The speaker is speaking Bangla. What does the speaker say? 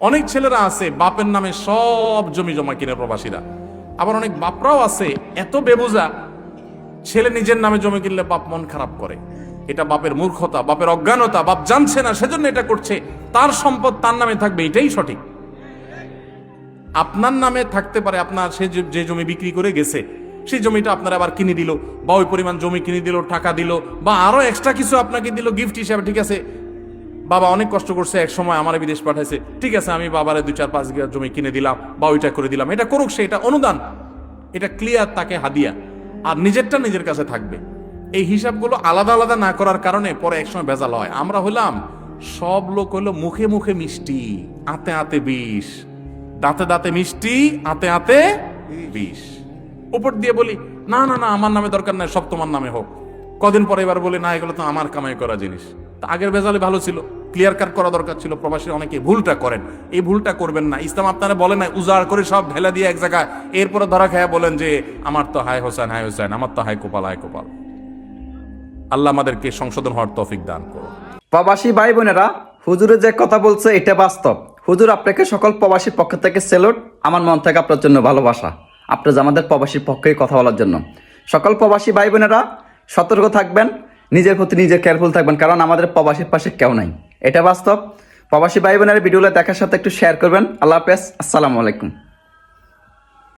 অনেক ছেলেরা আছে বাপের নামে সব জমি জমা কিনে প্রবাসীরা, আবার অনেক বাপরাও আছে এত বেবুজা, ছেলে নিজের নামে জমি কিনলে বাপ মন খারাপ করে। এটা বাপের মূর্খতা, বাপের অজ্ঞানতা, বাপ জানছে না সেজন্য এটা করছে। তার সম্পদ তার নামে থাকবে, এটাই সঠিক। আপনার নামে থাকতে পারে, আপনার সে যে জমি বিক্রি করে গেছে সেই জমিটা আপনার আবার কিনে দিল, বা ওই পরিমাণ জমি কিনে দিল, টাকা দিল, বা আরো এক্সট্রা কিছু আপনাকে দিল গিফট হিসাবে। ঠিক আছে, বাবা অনেক কষ্ট করছে, এক সময় আমার বিদেশ পাঠাইছে, ঠিক আছে আমি বাবারে 2-4-5 বিঘা জমি কিনে দিলাম বা ওইটা করে দিলাম, এটা করুক সে, এটা অনুদান, এটা ক্লিয়ার, তাকে হাদিয়া, আর নিজেরটা নিজের কাছে থাকবে। এই হিসাবগুলো আলাদা আলাদা না করার কারণে পরে একসময় ভেজাল হয়। আমরা হলাম, সব লোক হলো মুখে মুখে মিষ্টি, আতে আতে বিষ, দাঁতে দাঁতে মিষ্টি, আতে আতে বিষ। উপর দিয়ে বলি না না না আমার নামে দরকার নাই, সব তোমার নামে হোক। কদিন পরে এবার বলি না এগুলো তো আমার কামাই করা জিনিস। তা আগের ভেজালে ভালো ছিল, ক্লিয়ার কাট করা দরকার ছিল। প্রবাসী অনেকে ভুলটা করেন, এই ভুলটা করবেন না। ইসলাম আপনারা বলে না উজাড় করে সব ঢেলা দিয়ে এক জায়গায়, এরপরে ধরা খায়া বলেন যে আমার তো হায় হোসেন, হায় হোসেন, আমার তো হায় কোপাল, হায় কোপাল। আল্লাহ আমাদেরকে সংশোধন হওয়ার তৌফিক দান করুন। প্রবাসী ভাই বোনেরা, হুজুরে যে কথা বলছে এটা বাস্তব। হুজুর আপনাকে সকল প্রবাসীর পক্ষ থেকে সেলুট, আমার মন থেকে আপনার জন্য ভালোবাসা, আপনার যে আমাদের প্রবাসীর পক্ষে কথা বলার জন্য। সকল প্রবাসী ভাই বোনেরা সতর্ক থাকবেন, নিজের প্রতি নিজে কেয়ারফুল থাকবেন, কারণ আমাদের প্রবাসীর পাশে কেউ নাই, এটা বাস্তব। প্রবাসী ভাই বোনের ভিডিওগুলো দেখার সাথে একটু শেয়ার করবেন। আল্লাহ হাফেজ, আসসালামু আলাইকুম।